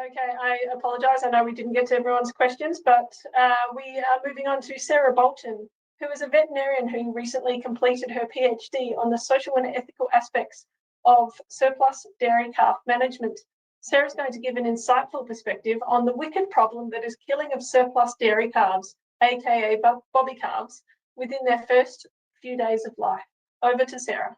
Okay, I apologise. I know we didn't get to everyone's questions, but we are moving on to Sarah Bolton, who is a veterinarian who recently completed her PhD on the social and ethical aspects of surplus dairy calf management. Sarah's going to give an insightful perspective on the wicked problem that is killing of surplus dairy calves, aka bobby calves, within their first few days of life. Over to Sarah.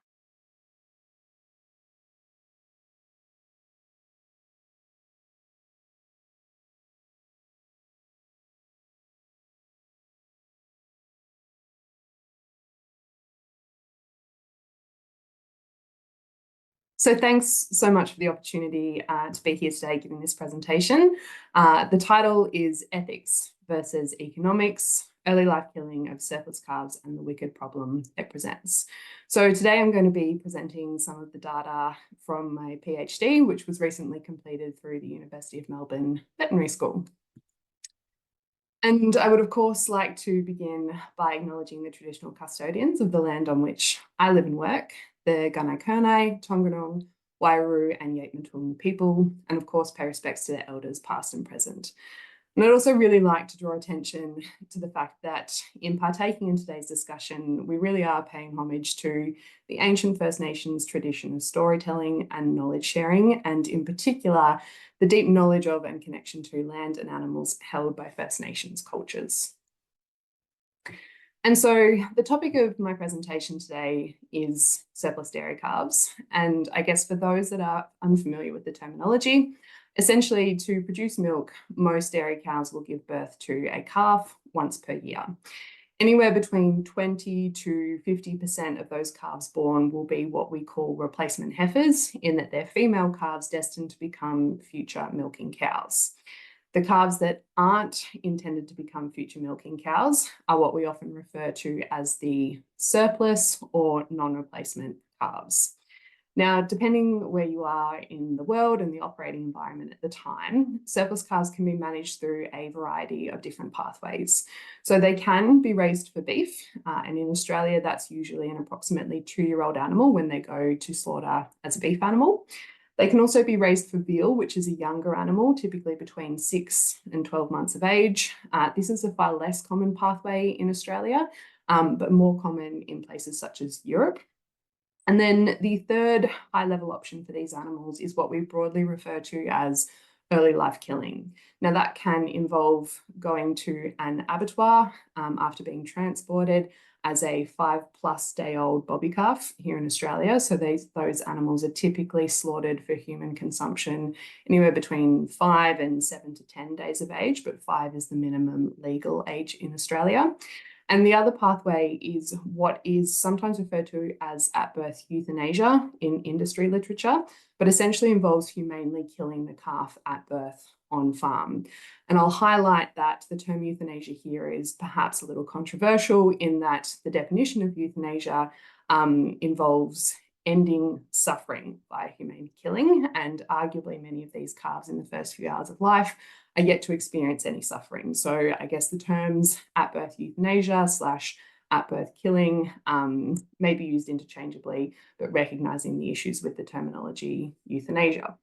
So thanks so much for the opportunity to be here today giving this presentation. The title is Ethics versus Economics, Early Life Killing of Surplus Calves and the Wicked Problem it Presents. So today I'm going to be presenting some of the data from my PhD, which was recently completed through the University of Melbourne Veterinary School. And I would, of course, like to begin by acknowledging the traditional custodians of the land on which I live and work, the Gunai-Kurnai, Tongranong, Wairau and Yaitmatun people, and of course pay respects to their elders past and present. And I'd also really like to draw attention to the fact that in partaking in today's discussion, we really are paying homage to the ancient First Nations tradition of storytelling and knowledge sharing, and in particular, the deep knowledge of and connection to land and animals held by First Nations cultures. And so the topic of my presentation today is surplus dairy calves. And I guess for those that are unfamiliar with the terminology, essentially to produce milk, most dairy cows will give birth to a calf once per year. Anywhere between 20 to 50% of those calves born will be what we call replacement heifers, in that they're female calves destined to become future milking cows. The calves that aren't intended to become future milking cows are what we often refer to as the surplus or non-replacement calves. Now, depending where you are in the world and the operating environment at the time, surplus calves can be managed through a variety of different pathways. So they can be raised for beef, and in Australia, that's usually an approximately 2-year-old animal when they go to slaughter as a beef animal. They can also be raised for veal, which is a younger animal, typically between 6 and 12 months of age. This is a far less common pathway in Australia, but more common in places such as Europe. And then the third high-level option for these animals is what we broadly refer to as early life killing. Now, that can involve going to an abattoir after being transported as a 5+ day old bobby calf here in Australia. So those animals are typically slaughtered for human consumption anywhere between 5 and 7 to 10 days of age, but 5 is the minimum legal age in Australia. And the other pathway is what is sometimes referred to as at-birth euthanasia in industry literature, but essentially involves humanely killing the calf at birth on farm. And I'll highlight that the term euthanasia here is perhaps a little controversial in that the definition of euthanasia involves ending suffering by humane killing, and arguably many of these calves in the first few hours of life are yet to experience any suffering. So I guess the terms at-birth euthanasia / at-birth killing may be used interchangeably, but recognising the issues with the terminology euthanasia.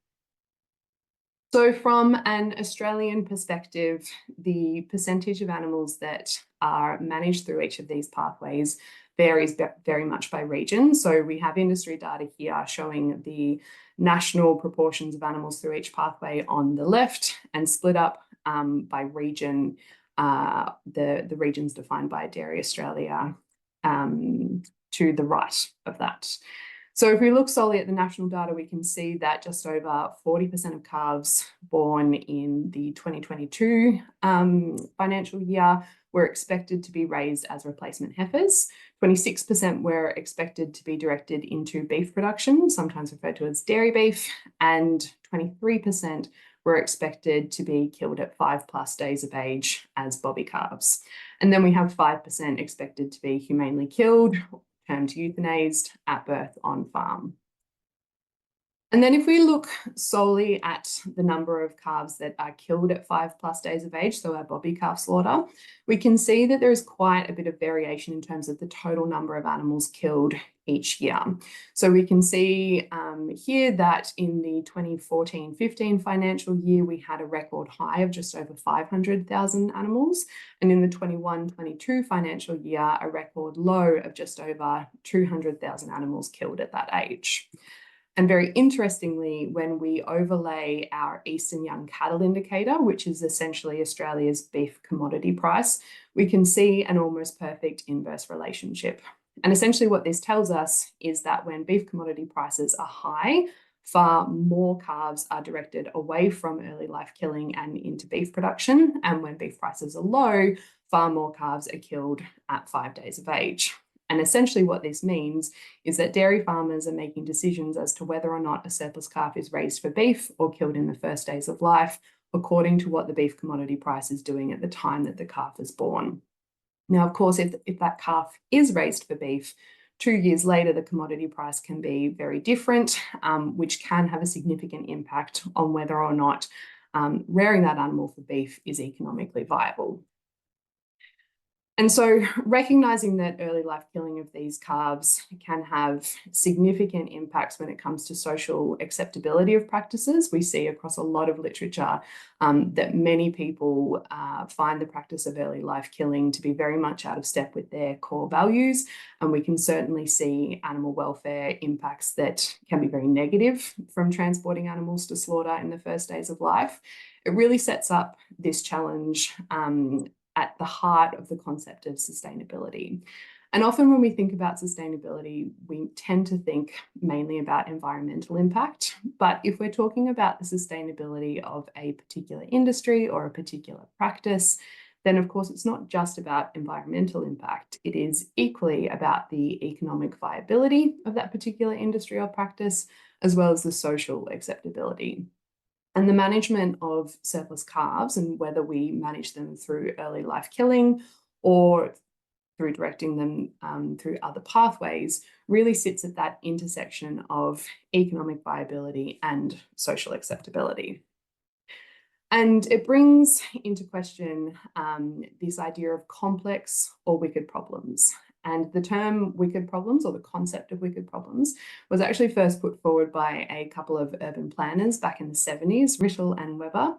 So from an Australian perspective, the percentage of animals that are managed through each of these pathways varies very much by region. So we have industry data here showing the national proportions of animals through each pathway on the left, and split up by region, the regions defined by Dairy Australia to the right of that. So if we look solely at the national data, we can see that just over 40% of calves born in the 2022 financial year were expected to be raised as replacement heifers. 26% were expected to be directed into beef production, sometimes referred to as dairy beef, and 23% were expected to be killed at 5+ days of age as bobby calves. And then we have 5% expected to be humanely killed, termed euthanized, at birth on farm. And then if we look solely at the number of calves that are killed at 5+ days of age, so our bobby calf slaughter, we can see that there is quite a bit of variation in terms of the total number of animals killed each year. So we can see here that in the 2014-15 financial year, we had a record high of just over 500,000 animals. And in the 21-22 financial year, a record low of just over 200,000 animals killed at that age. And very interestingly, when we overlay our Eastern Young Cattle Indicator, which is essentially Australia's beef commodity price, we can see an almost perfect inverse relationship. And essentially what this tells us is that when beef commodity prices are high, far more calves are directed away from early life killing and into beef production. And when beef prices are low, far more calves are killed at 5 days of age. And essentially what this means is that dairy farmers are making decisions as to whether or not a surplus calf is raised for beef or killed in the first days of life, according to what the beef commodity price is doing at the time that the calf is born. Now, of course, if that calf is raised for beef, 2 years later, the commodity price can be very different, which can have a significant impact on whether or not rearing that animal for beef is economically viable. And so recognizing that early life killing of these calves can have significant impacts when it comes to social acceptability of practices, we see across a lot of literature that many people find the practice of early life killing to be very much out of step with their core values. And we can certainly see animal welfare impacts that can be very negative from transporting animals to slaughter in the first days of life. It really sets up this challenge at the heart of the concept of sustainability. And often when we think about sustainability, we tend to think mainly about environmental impact. But if we're talking about the sustainability of a particular industry or a particular practice, then of course it's not just about environmental impact. It is equally about the economic viability of that particular industry or practice, as well as the social acceptability. And the management of surplus calves, and whether we manage them through early life killing or through directing them through other pathways, really sits at that intersection of economic viability and social acceptability. And it brings into question this idea of complex or wicked problems. And the term wicked problems, or the concept of wicked problems, was actually first put forward by a couple of urban planners back in the 70s, Rittel and Weber,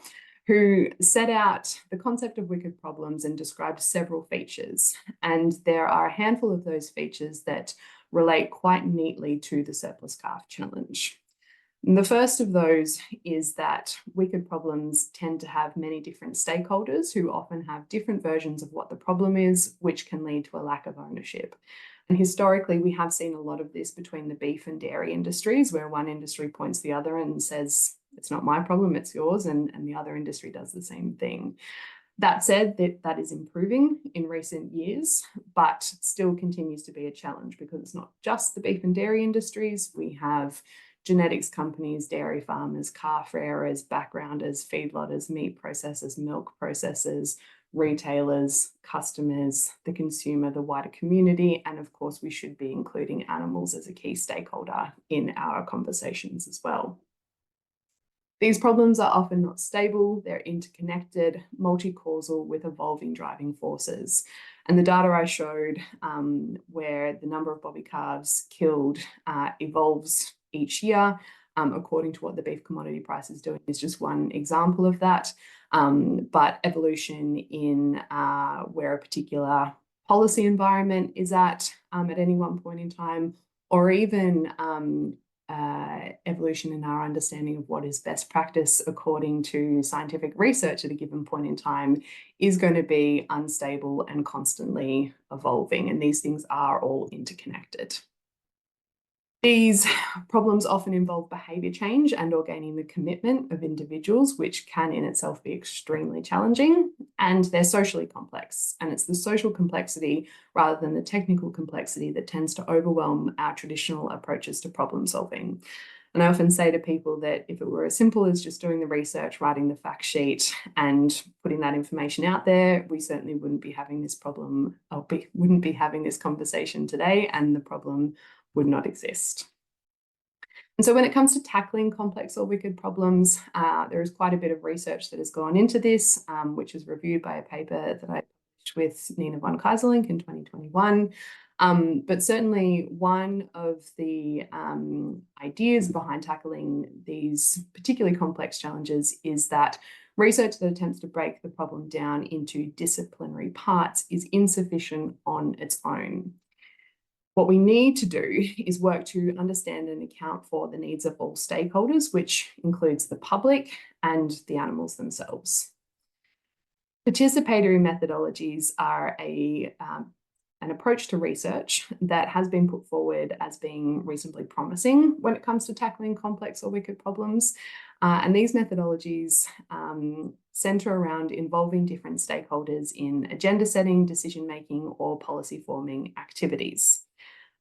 who set out the concept of wicked problems and described several features. And there are a handful of those features that relate quite neatly to the surplus calf challenge. And the first of those is that wicked problems tend to have many different stakeholders who often have different versions of what the problem is, which can lead to a lack of ownership. And historically, we have seen a lot of this between the beef and dairy industries, where one industry points the other and says, it's not my problem, it's yours, and the other industry does the same thing. That said, that is improving in recent years, but still continues to be a challenge because it's not just the beef and dairy industries. We have genetics companies, dairy farmers, calf rearers, backgrounders, feedlotters, meat processors, milk processors, retailers, customers, the consumer, the wider community, and of course we should be including animals as a key stakeholder in our conversations as well. These problems are often not stable, they're interconnected, multi-causal with evolving driving forces. And the data I showed where the number of bobby calves killed evolves each year according to what the beef commodity price is doing is just one example of that. But evolution in where a particular policy environment is at any one point in time, or even evolution in our understanding of what is best practice according to scientific research at a given point in time, is going to be unstable and constantly evolving. And these things are all interconnected. These problems often involve behaviour change and or gaining the commitment of individuals, which can in itself be extremely challenging, and they're socially complex. And it's the social complexity rather than the technical complexity that tends to overwhelm our traditional approaches to problem solving. And I often say to people that if it were as simple as just doing the research, writing the fact sheet and putting that information out there, we certainly wouldn't be having this problem, or wouldn't be having this conversation today, and the problem would not exist. And so when it comes to tackling complex or wicked problems, there is quite a bit of research that has gone into this, which is reviewed by a paper that I published with Nina von Keyserlingk in 2021. But certainly one of the ideas behind tackling these particularly complex challenges is that research that attempts to break the problem down into disciplinary parts is insufficient on its own. What we need to do is work to understand and account for the needs of all stakeholders, which includes the public and the animals themselves. Participatory methodologies are an approach to research that has been put forward as being reasonably promising when it comes to tackling complex or wicked problems. And these methodologies centre around involving different stakeholders in agenda setting, decision making, or policy forming activities.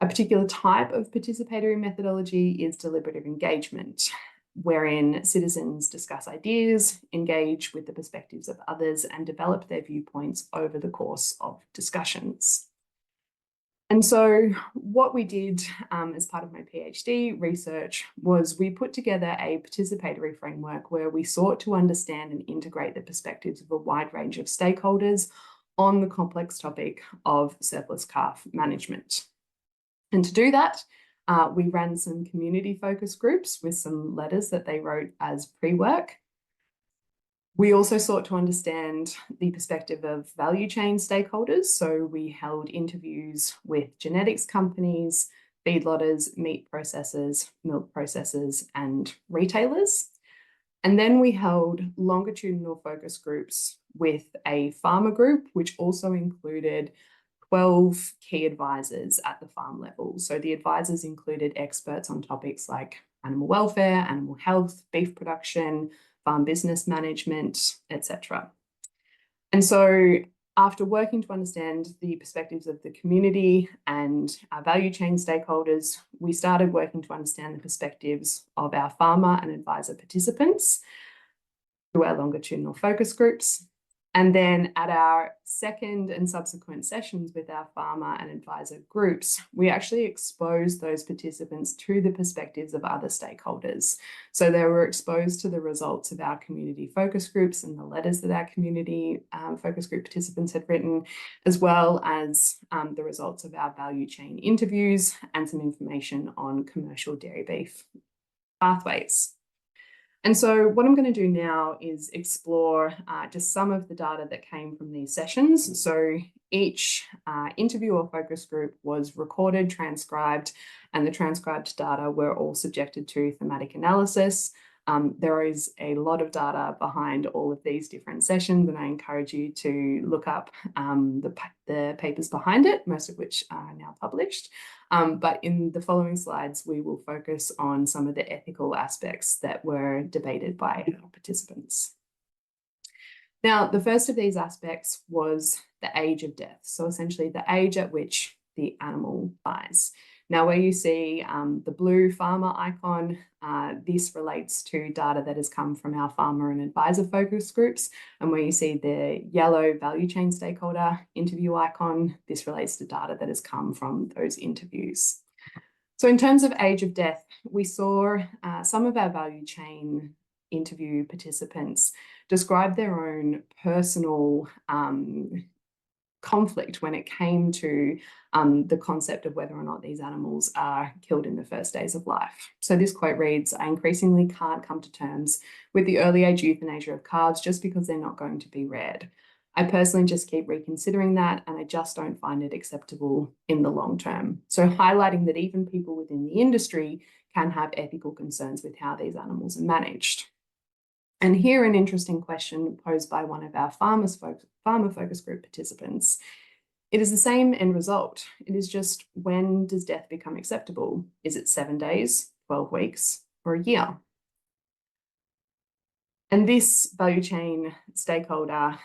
A particular type of participatory methodology is deliberative engagement, wherein citizens discuss ideas, engage with the perspectives of others, and develop their viewpoints over the course of discussions. And so what we did as part of my PhD research was we put together a participatory framework where we sought to understand and integrate the perspectives of a wide range of stakeholders on the complex topic of surplus calf management. And to do that, we ran some community focus groups with some letters that they wrote as pre-work. We also sought to understand the perspective of value chain stakeholders. So we held interviews with genetics companies, feedlotters, meat processors, milk processors, and retailers. And then we held longitudinal focus groups with a farmer group, which also included 12 key advisors at the farm level. So the advisors included experts on topics like animal welfare, animal health, beef production, farm business management, etc. And so after working to understand the perspectives of the community and our value chain stakeholders, we started working to understand the perspectives of our farmer and advisor participants through our longitudinal focus groups. And then at our second and subsequent sessions with our farmer and advisor groups, we actually exposed those participants to the perspectives of other stakeholders. So they were exposed to the results of our community focus groups and the letters that our community focus group participants had written, as well as the results of our value chain interviews and some information on commercial dairy beef pathways. And so what I'm going to do now is explore just some of the data that came from these sessions. So each interview or focus group was recorded, transcribed, and the transcribed data were all subjected to thematic analysis. There is a lot of data behind all of these different sessions, and I encourage you to look up the papers behind it, most of which are now published. But in the following slides, we will focus on some of the ethical aspects that were debated by our participants. Now, the first of these aspects was the age of death. So essentially the age at which the animal dies. Now, where you see the blue farmer icon, this relates to data that has come from our farmer and advisor focus groups. And where you see the yellow value chain stakeholder interview icon, this relates to data that has come from those interviews. So in terms of age of death, we saw some of our value chain interview participants describe their own personal conflict when it came to the concept of whether or not these animals are killed in the first days of life. So this quote reads, "I increasingly can't come to terms with the early age euthanasia of calves just because they're not going to be reared. I personally just keep reconsidering that, and I just don't find it acceptable in the long term." So highlighting that even people within the industry can have ethical concerns with how these animals are managed. And here an interesting question posed by one of our farmer focus group participants. It is the same end result. It is just, when does death become acceptable? Is it 7 days, 12 weeks, or a year? And this value chain stakeholder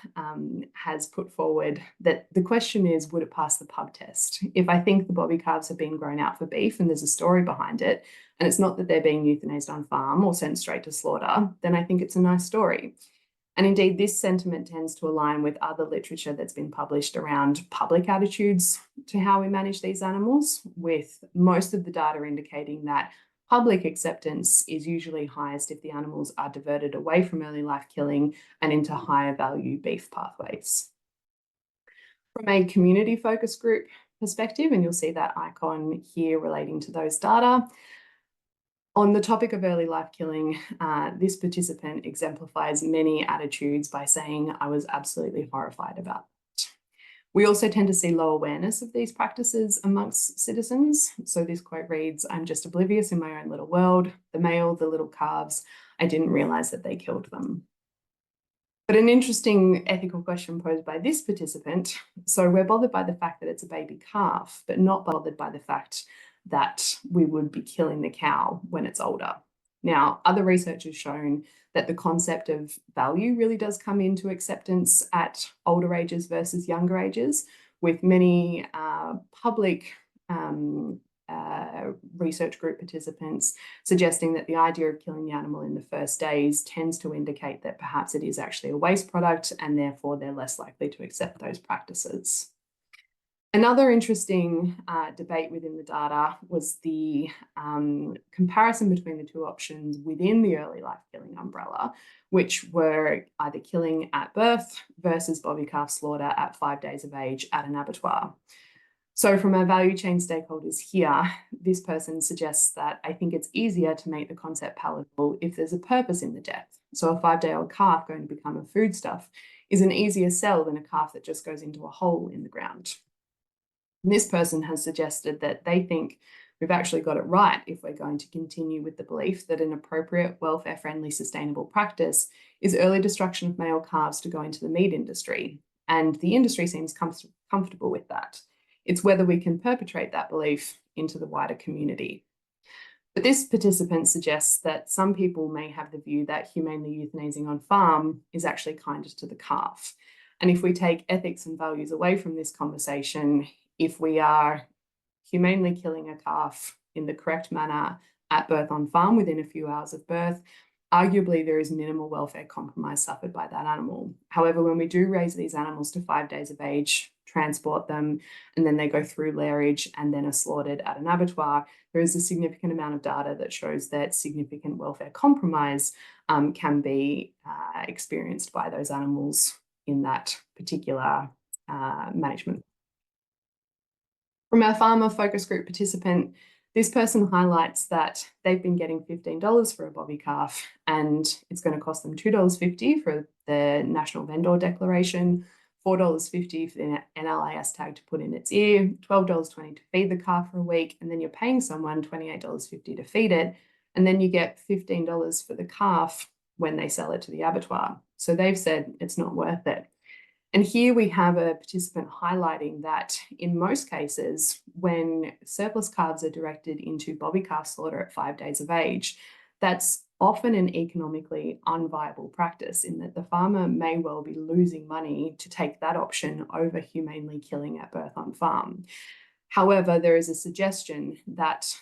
has put forward that the question is, would it pass the pub test? If I think the bobby calves have been grown out for beef and there's a story behind it, and it's not that they're being euthanized on farm or sent straight to slaughter, then I think it's a nice story. And indeed, this sentiment tends to align with other literature that's been published around public attitudes to how we manage these animals, with most of the data indicating that public acceptance is usually highest if the animals are diverted away from early life killing and into higher value beef pathways. From a community focus group perspective, and you'll see that icon here relating to those data, on the topic of early life killing, this participant exemplifies many attitudes by saying, "I was absolutely horrified about it." We also tend to see low awareness of these practices amongst citizens. So this quote reads, "I'm just oblivious in my own little world. The male, the little calves, I didn't realize that they killed them." But an interesting ethical question posed by this participant, so we're bothered by the fact that it's a baby calf, but not bothered by the fact that we would be killing the cow when it's older. Now, other research has shown that the concept of value really does come into acceptance at older ages versus younger ages, with many public research group participants suggesting that the idea of killing the animal in the first days tends to indicate that perhaps it is actually a waste product and therefore they're less likely to accept those practices. Another interesting debate within the data was the comparison between the two options within the early life killing umbrella, which were either killing at birth versus bobby calf slaughter at 5 days of age at an abattoir. So from our value chain stakeholders here, this person suggests that I think it's easier to make the concept palatable if there's a purpose in the death. So a 5-day-old calf going to become a foodstuff is an easier sell than a calf that just goes into a hole in the ground. And this person has suggested that they think we've actually got it right if we're going to continue with the belief that an appropriate, welfare-friendly, sustainable practice is early destruction of male calves to go into the meat industry. And the industry seems comfortable with that. It's whether we can perpetrate that belief into the wider community. But this participant suggests that some people may have the view that humanely euthanizing on farm is actually kinder to the calf. And if we take ethics and values away from this conversation, if we are humanely killing a calf in the correct manner at birth on farm within a few hours of birth, arguably there is minimal welfare compromise suffered by that animal. However, when we do raise these animals to 5 days of age, transport them, and then they go through lairage and then are slaughtered at an abattoir, there is a significant amount of data that shows that significant welfare compromise can be experienced by those animals in that particular management. From our farmer focus group participant, this person highlights that they've been getting $15 for a bobby calf, and it's going to cost them $2.50 for the National Vendor Declaration, $4.50 for the NLIS tag to put in its ear, $12.20 to feed the calf for a week, and then you're paying someone $28.50 to feed it, and then you get $15 for the calf when they sell it to the abattoir. So they've said it's not worth it. And here we have a participant highlighting that in most cases, when surplus calves are directed into bobby calf slaughter at 5 days of age, that's often an economically unviable practice in that the farmer may well be losing money to take that option over humanely killing at birth on farm. However, there is a suggestion that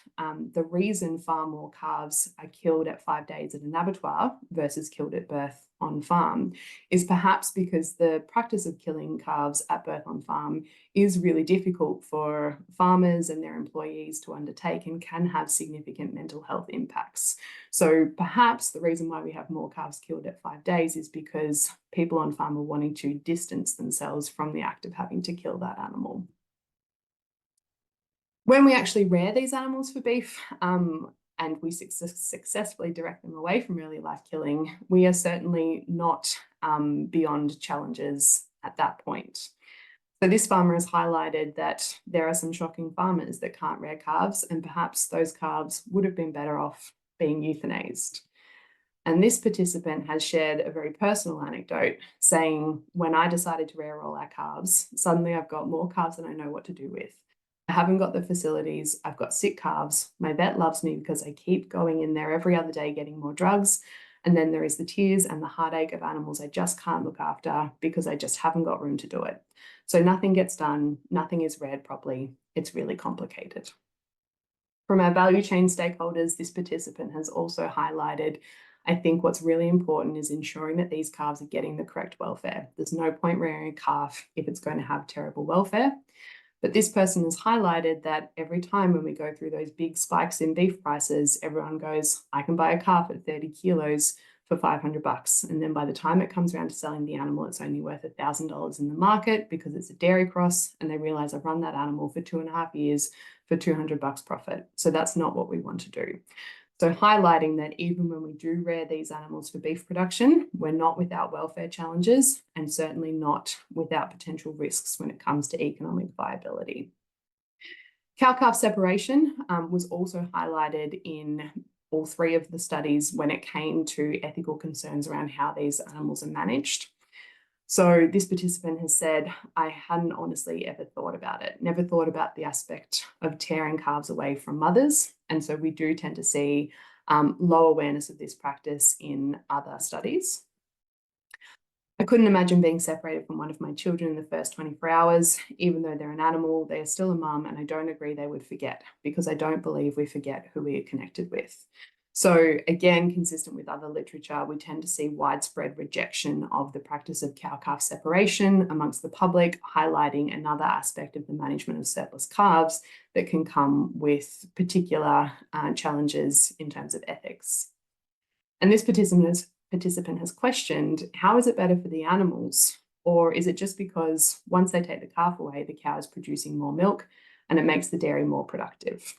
the reason far more calves are killed at 5 days at an abattoir versus killed at birth on farm is perhaps because the practice of killing calves at birth on farm is really difficult for farmers and their employees to undertake and can have significant mental health impacts. So perhaps the reason why we have more calves killed at 5 days is because people on farm are wanting to distance themselves from the act of having to kill that animal. When we actually rear these animals for beef and we successfully direct them away from early life killing, we are certainly not beyond challenges at that point. So this farmer has highlighted that there are some shocking farmers that can't rear calves, and perhaps those calves would have been better off being euthanized. And this participant has shared a very personal anecdote saying, when I decided to rear all our calves, suddenly I've got more calves than I know what to do with. I haven't got the facilities. I've got sick calves. My vet loves me because I keep going in there every other day getting more drugs. And then there is the tears and the heartache of animals I just can't look after because I just haven't got room to do it. So nothing gets done. Nothing is reared properly. It's really complicated. From our value chain stakeholders, this participant has also highlighted, I think what's really important is ensuring that these calves are getting the correct welfare. There's no point rearing a calf if it's going to have terrible welfare. But this person has highlighted that every time when we go through those big spikes in beef prices, everyone goes, I can buy a calf at 30 kilos for $500. And then by the time it comes around to selling the animal, it's only worth $1,000 in the market because it's a dairy cross. And they realize I've run that animal for 2.5 years for $200 profit. So that's not what we want to do. So highlighting that even when we do rear these animals for beef production, we're not without welfare challenges and certainly not without potential risks when it comes to economic viability. Cow-calf separation was also highlighted in all three of the studies when it came to ethical concerns around how these animals are managed. So this participant has said, I hadn't honestly ever thought about it, never thought about the aspect of tearing calves away from mothers. And so we do tend to see low awareness of this practice in other studies. I couldn't imagine being separated from one of my children in the first 24 hours. Even though they're an animal, they are still a mum, and I don't agree they would forget, because I don't believe we forget who we are connected with. So again, consistent with other literature, we tend to see widespread rejection of the practice of cow-calf separation amongst the public, highlighting another aspect of the management of surplus calves that can come with particular challenges in terms of ethics. And this participant has questioned, how is it better for the animals? Or is it just because once they take the calf away, the cow is producing more milk and it makes the dairy more productive?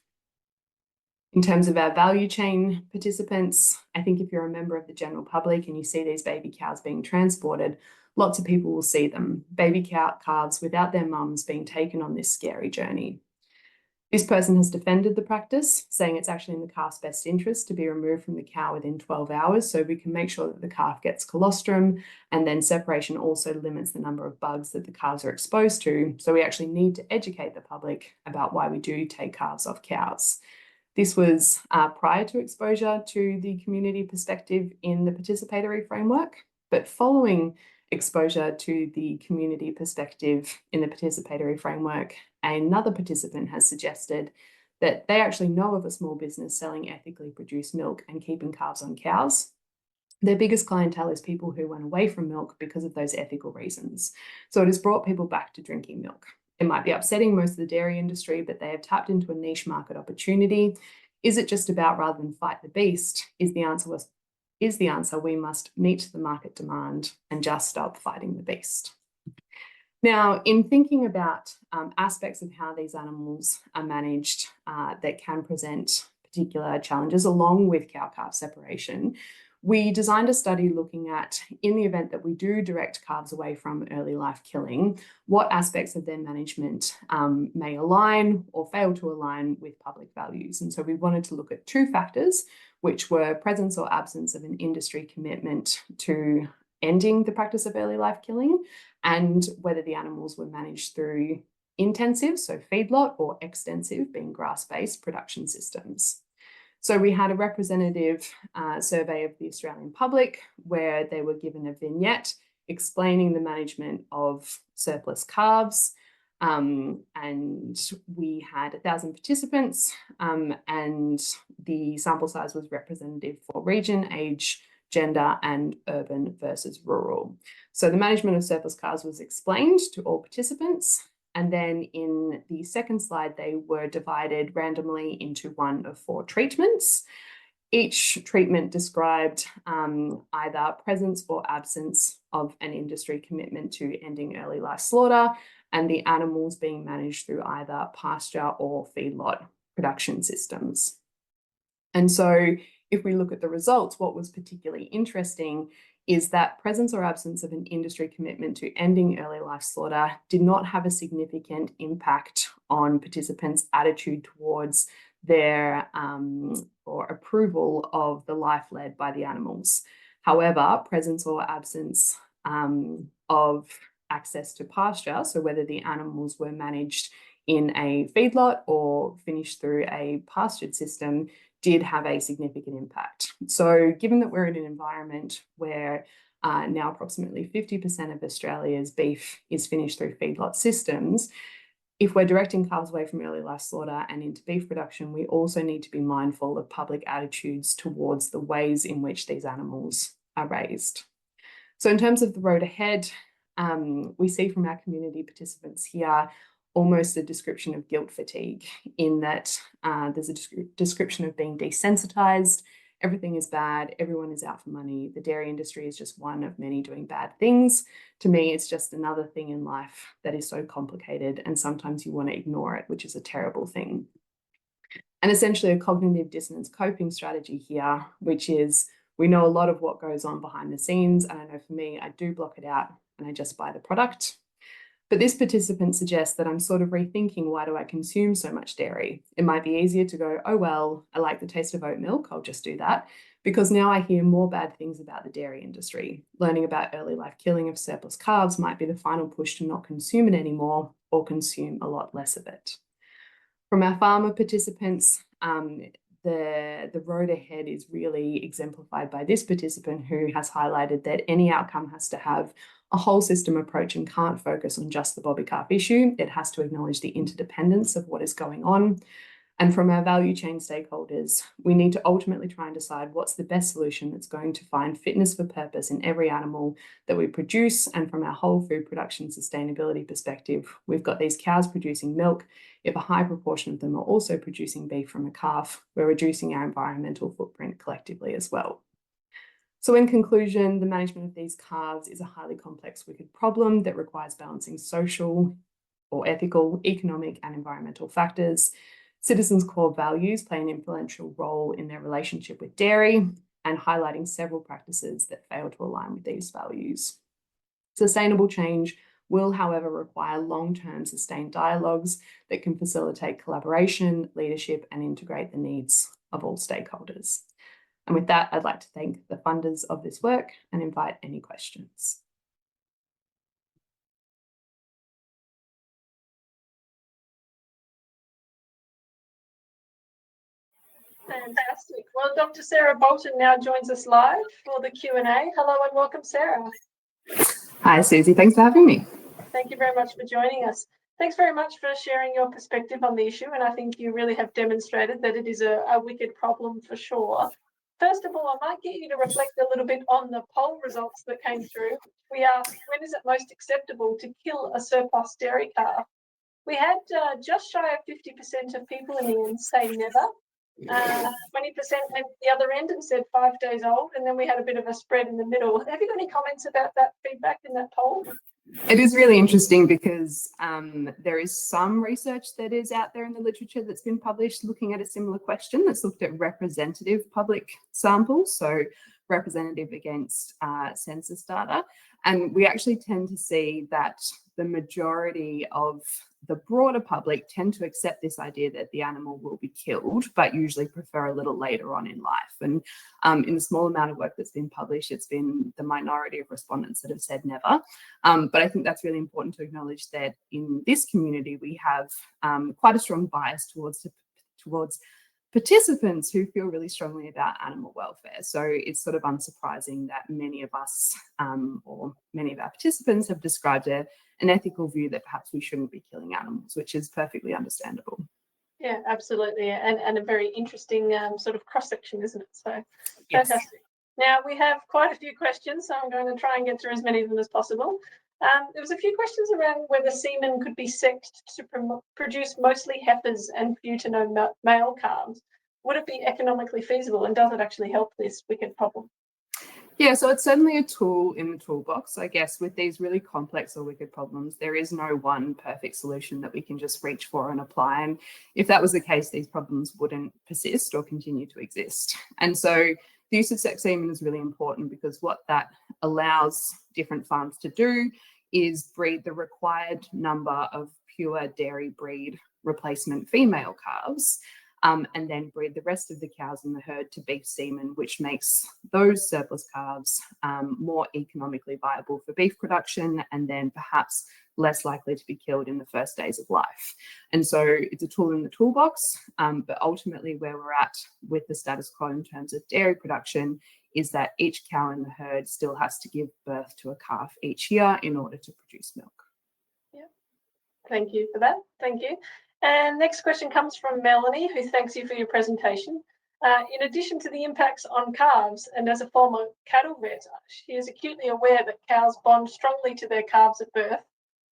In terms of our value chain participants, I think if you're a member of the general public and you see these baby cows being transported, lots of people will see them, baby calves without their mums being taken on this scary journey. This person has defended the practice, saying it's actually in the calf's best interest to be removed from the cow within 12 hours so we can make sure that the calf gets colostrum, and then separation also limits the number of bugs that the calves are exposed to. So we actually need to educate the public about why we do take calves off cows. This was prior to exposure to the community perspective in the participatory framework, but following exposure to the community perspective in the participatory framework, another participant has suggested that they actually know of a small business selling ethically produced milk and keeping calves on cows. Their biggest clientele is people who went away from milk because of those ethical reasons. So it has brought people back to drinking milk. It might be upsetting most of the dairy industry, but they have tapped into a niche market opportunity. Is it just about, rather than fight the beast, is the answer we must meet the market demand and just stop fighting the beast? Now, in thinking about aspects of how these animals are managed that can present particular challenges along with cow-calf separation, we designed a study looking at, in the event that we do direct calves away from early life killing, what aspects of their management may align or fail to align with public values. And so we wanted to look at two factors, which were presence or absence of an industry commitment to ending the practice of early life killing, and whether the animals were managed through intensive, so feedlot, or extensive, being grass-based production systems. So we had a representative survey of the Australian public where they were given a vignette explaining the management of surplus calves. And we had 1,000 participants, and the sample size was representative for region, age, gender, and urban versus rural. So the management of surplus calves was explained to all participants. And then in the second slide, they were divided randomly into one of 4 treatments. Each treatment described either presence or absence of an industry commitment to ending early life slaughter, and the animals being managed through either pasture or feedlot production systems. And so if we look at the results, what was particularly interesting is that presence or absence of an industry commitment to ending early life slaughter did not have a significant impact on participants' attitude towards their or approval of the life led by the animals. However, presence or absence of access to pasture, so whether the animals were managed in a feedlot or finished through a pastured system, did have a significant impact. So given that we're in an environment where now approximately 50% of Australia's beef is finished through feedlot systems, if we're directing calves away from early life slaughter and into beef production, we also need to be mindful of public attitudes towards the ways in which these animals are raised. So in terms of the road ahead, we see from our community participants here almost a description of guilt fatigue, in that there's a description of being desensitized. Everything is bad. Everyone is out for money. The dairy industry is just one of many doing bad things. To me, it's just another thing in life that is so complicated, and sometimes you want to ignore it, which is a terrible thing. And essentially a cognitive dissonance coping strategy here, which is, we know a lot of what goes on behind the scenes. And I know for me, I do block it out and I just buy the product. But this participant suggests that I'm sort of rethinking, why do I consume so much dairy? It might be easier to go, oh, well, I like the taste of oat milk, I'll just do that. Because now I hear more bad things about the dairy industry. Learning about early life killing of surplus calves might be the final push to not consume it anymore, or consume a lot less of it. From our farmer participants, the road ahead is really exemplified by this participant, who has highlighted that any outcome has to have a whole system approach and can't focus on just the bobby calf issue. It has to acknowledge the interdependence of what is going on. And from our value chain stakeholders, we need to ultimately try and decide what's the best solution that's going to find fitness for purpose in every animal that we produce. And from our whole food production sustainability perspective, we've got these cows producing milk. If a high proportion of them are also producing beef from a calf, we're reducing our environmental footprint collectively as well. So in conclusion, the management of these calves is a highly complex, wicked problem that requires balancing social or ethical, economic and environmental factors. Citizens' core values play an influential role in their relationship with dairy, and highlighting several practices that fail to align with these values. Sustainable change will, however, require long-term sustained dialogues that can facilitate collaboration, leadership, and integrate the needs of all stakeholders. And with that, I'd like to thank the funders of this work and invite any questions. Fantastic. Well, Dr. Sarah Bolton now joins us live for the Q&A. Hello and welcome, Sarah. Hi, Susie. Thanks for having me. Thank you very much for joining us. Thanks very much for sharing your perspective on the issue, and I think you really have demonstrated that it is a wicked problem for sure. First of all, I might get you to reflect a little bit on the poll results that came through. We asked, when is it most acceptable to kill a surplus dairy calf? We had just shy of 50% of people in the end say never. 20% went the other end and said 5 days old, and then we had a bit of a spread in the middle. Have you got any comments about that feedback in that poll? It is really interesting because there is some research that is out there in the literature that's been published looking at a similar question, that's looked at representative public samples, so representative against census data. And we actually tend to see that the majority of the broader public tend to accept this idea that the animal will be killed, but usually prefer a little later on in life. And in the small amount of work that's been published, it's been the minority of respondents that have said never. But I think that's really important to acknowledge that in this community, we have quite a strong bias towards participants who feel really strongly about animal welfare. So it's sort of unsurprising that many of us or many of our participants have described an ethical view that perhaps we shouldn't be killing animals, which is perfectly understandable. Yeah, absolutely. And a very interesting sort of cross-section, isn't it? So Yes. fantastic. Now, we have quite a few questions, so I'm going to try and get through as many of them as possible. There was a few questions around whether semen could be sexed to produce mostly heifers and few to no male calves. Would it be economically feasible, and does it actually help this wicked problem? Yeah, so it's certainly a tool in the toolbox. I guess with these really complex or wicked problems, there is no one perfect solution that we can just reach for and apply. And if that was the case, these problems wouldn't persist or continue to exist. And so the use of sex semen is really important, because what that allows different farms to do is breed the required number of pure dairy breed replacement female calves, and then breed the rest of the cows in the herd to beef semen, which makes those surplus calves more economically viable for beef production, and then perhaps less likely to be killed in the first days of life. And so it's a tool in the toolbox, but ultimately where we're at with the status quo in terms of dairy production is that each cow in the herd still has to give birth to a calf each year in order to produce milk. Yeah, thank you for that. Thank you. And next question comes from Melanie, who thanks you for your presentation. In addition to the impacts on calves, and as a former cattle vet, she is acutely aware that cows bond strongly to their calves at birth,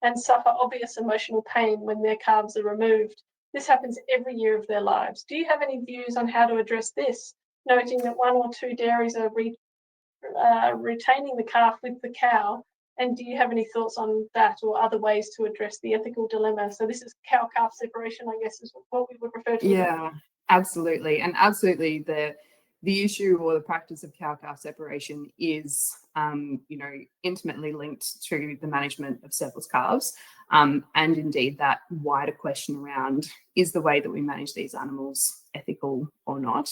and suffer obvious emotional pain when their calves are removed. This happens every year of their lives. Do you have any views on how to address this, noting that 1 or 2 dairies are retaining the calf with the cow? And do you have any thoughts on that or other ways to address the ethical dilemma? So this is cow-calf separation, I guess, is what we would refer to. Yeah, absolutely. And absolutely the issue or the practice of cow-calf separation is, intimately linked to the management of surplus calves. And indeed that wider question around, is the way that we manage these animals ethical or not?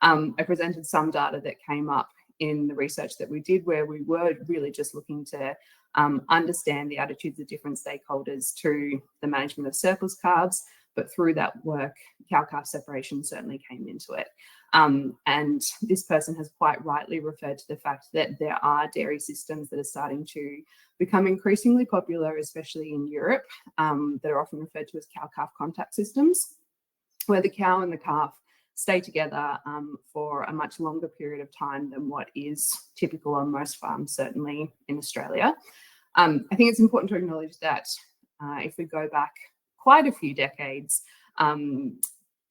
I presented some data that came up in the research that we did, where we were really just looking to understand the attitudes of different stakeholders to the management of surplus calves. But through that work, cow-calf separation certainly came into it. And this person has quite rightly referred to the fact that there are dairy systems that are starting to become increasingly popular, especially in Europe, that are often referred to as cow-calf contact systems, where the cow and the calf stay together for a much longer period of time than what is typical on most farms, certainly in Australia. I think it's important to acknowledge that if we go back quite a few decades,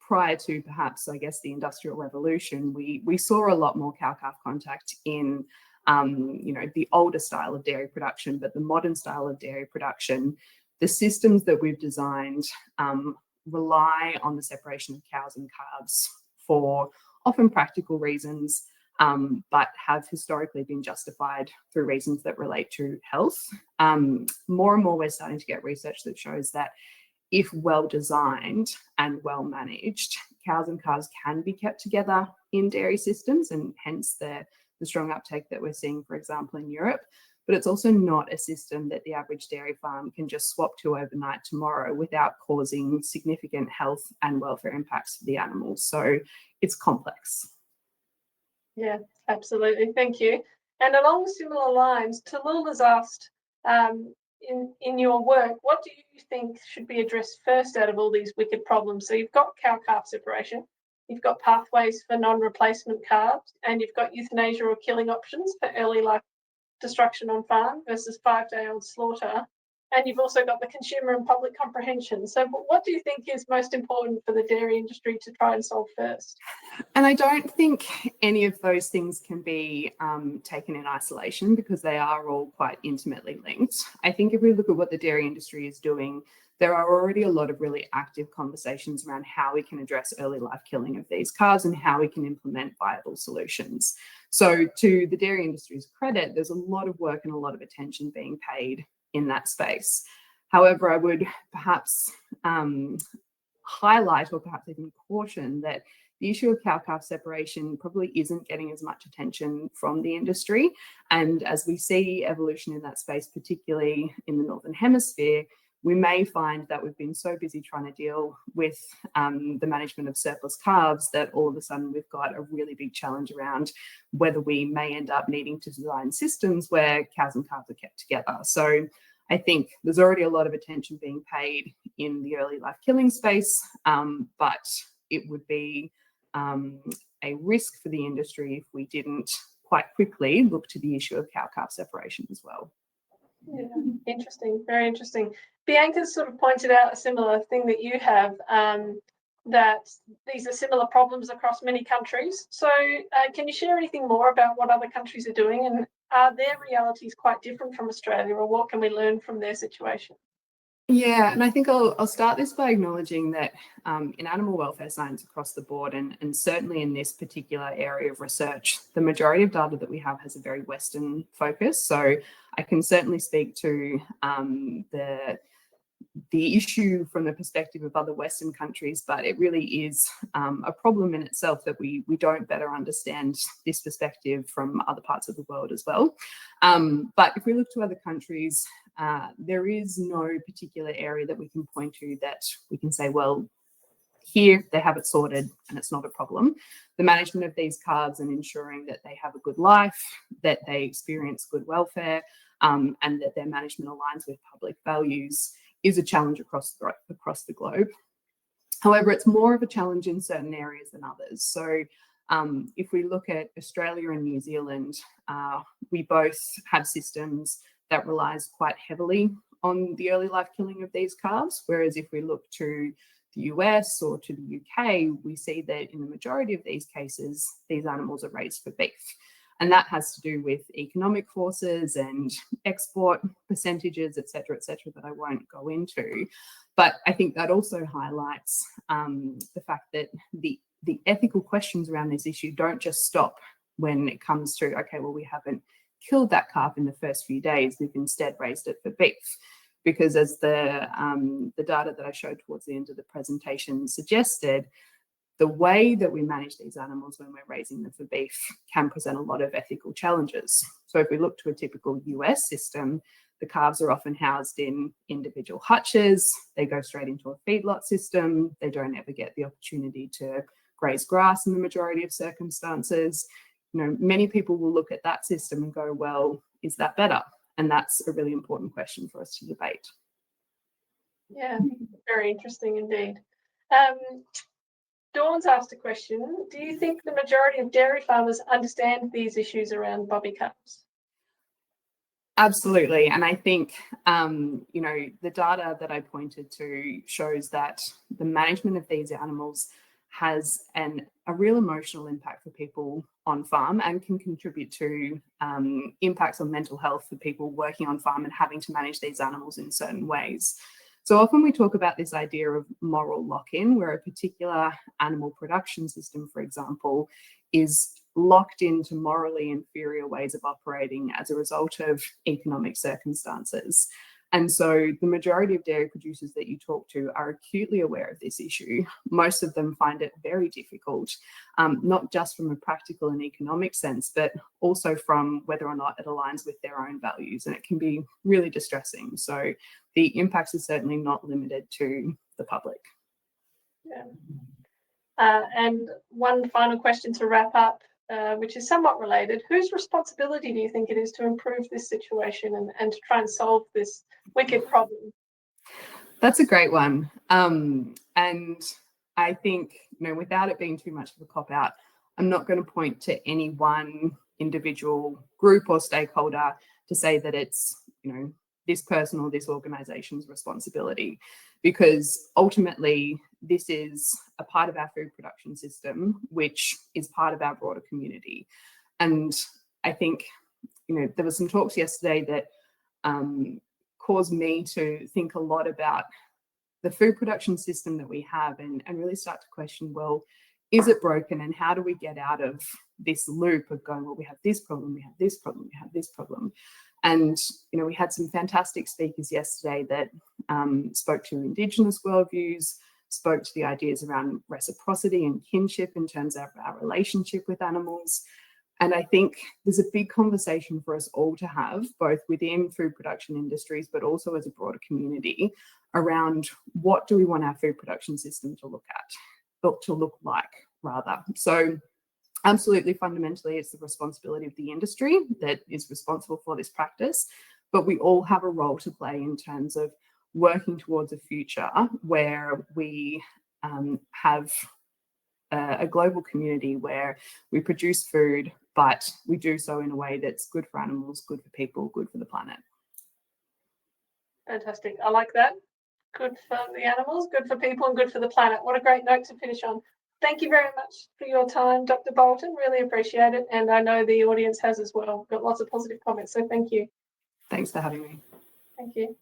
prior to perhaps, I guess, the Industrial Revolution, we saw a lot more cow-calf contact in, the older style of dairy production, but the modern style of dairy production, the systems that we've designed rely on the separation of cows and calves for often practical reasons, but have historically been justified through reasons that relate to health. More and more, we're starting to get research that shows that if well designed and well managed, cows and calves can be kept together in dairy systems, and hence the strong uptake that we're seeing, for example, in Europe. But it's also not a system that the average dairy farm can just swap to overnight tomorrow without causing significant health and welfare impacts for the animals. So it's complex. Yeah, absolutely. Thank you. And along similar lines, Talul has asked, in your work, what do you think should be addressed first out of all these wicked problems? So you've got cow-calf separation, you've got pathways for non-replacement calves, and you've got euthanasia or killing options for early life destruction on farm versus 5-day-old slaughter. And you've also got the consumer and public comprehension. So what do you think is most important for the dairy industry to try and solve first? And I don't think any of those things can be taken in isolation, because they are all quite intimately linked. I think if we look at what the dairy industry is doing, there are already a lot of really active conversations around how we can address early life killing of these calves and how we can implement viable solutions. So to the dairy industry's credit, there's a lot of work and a lot of attention being paid in that space. However, I would perhaps highlight, or perhaps even caution, that the issue of cow-calf separation probably isn't getting as much attention from the industry. And as we see evolution in that space, particularly in the Northern Hemisphere, we may find that we've been so busy trying to deal with the management of surplus calves that all of a sudden we've got a really big challenge around whether we may end up needing to design systems where cows and calves are kept together. So I think there's already a lot of attention being paid in the early life killing space, but it would be a risk for the industry if we didn't quite quickly look to the issue of cow-calf separation as well. Yeah, interesting, very interesting. Bianca's sort of pointed out a similar thing that you have, that these are similar problems across many countries. So can you share anything more about what other countries are doing, and are their realities quite different from Australia, or what can we learn from their situation? Yeah, and I think I'll start this by acknowledging that in animal welfare science across the board, and certainly in this particular area of research, the majority of data that we have has a very Western focus. So I can certainly speak to the issue from the perspective of other Western countries, but it really is a problem in itself that we don't better understand this perspective from other parts of the world as well. But if we look to other countries, there is no particular area that we can point to that we can say, well, here they have it sorted and it's not a problem. The management of these calves and ensuring that they have a good life, that they experience good welfare, and that their management aligns with public values is a challenge across the globe. However, it's more of a challenge in certain areas than others. So if we look at Australia and New Zealand, we both have systems that relies quite heavily on the early life killing of these calves, whereas if we look to the US or to the UK, we see that in the majority of these cases, these animals are raised for beef. And that has to do with economic forces and export percentages, et cetera, that I won't go into. But I think that also highlights the fact that the ethical questions around this issue don't just stop when it comes to, okay, well, we haven't killed that calf in the first few days, we've instead raised it for beef. Because as the data that I showed towards the end of the presentation suggested, the way that we manage these animals when we're raising them for beef can present a lot of ethical challenges. So if we look to a typical US system, the calves are often housed in individual hutches, they go straight into a feedlot system, they don't ever get the opportunity to graze grass in the majority of circumstances. You know, many people will look at that system and go, well, is that better? And that's a really important question for us to debate. Yeah, very interesting indeed. Dawn's asked a question. Do you think the majority of dairy farmers understand these issues around bobby calves? Absolutely. And I think, you know, the data that I pointed to shows that the management of these animals has a real emotional impact for people on farm and can contribute to impacts on mental health for people working on farm and having to manage these animals in certain ways. So often we talk about this idea of moral lock-in, where a particular animal production system, for example, is locked into morally inferior ways of operating as a result of economic circumstances. And so the majority of dairy producers that you talk to are acutely aware of this issue. Most of them find it very difficult, not just from a practical and economic sense, but also from whether or not it aligns with their own values. And it can be really distressing. So the impacts are certainly not limited to the public. Yeah. And one final question to wrap up, which is somewhat related. Whose responsibility do you think it is to improve this situation and to try and solve this wicked problem? That's a great one. And I think, you know, without it being too much of a cop-out, I'm not going to point to any one individual group or stakeholder to say that it's, you know, this person or this organization's responsibility, because ultimately this is a part of our food production system, which is part of our broader community. And I think, you know, there were some talks yesterday that caused me to think a lot about the food production system that we have and really start to question, well, is it broken and how do we get out of this loop of going, well, we have this problem, we have this problem, we have this problem. And, you know, we had some fantastic speakers yesterday that spoke to Indigenous worldviews, spoke to the ideas around reciprocity and kinship in terms of our relationship with animals. And I think there's a big conversation for us all to have, both within food production industries, but also as a broader community, around what do we want our food production system to look at, or to look like, rather. So absolutely, fundamentally, it's the responsibility of the industry that is responsible for this practice, but we all have a role to play in terms of working towards a future where we have a global community where we produce food, but we do so in a way that's good for animals, good for people, good for the planet. Fantastic. I like that. Good for the animals, good for people, and good for the planet. What a great note to finish on. Thank you very much for your time, Dr. Bolton. Really appreciate it. And I know the audience has as well. Got lots of positive comments, so thank you. Thanks for having me. Thank you.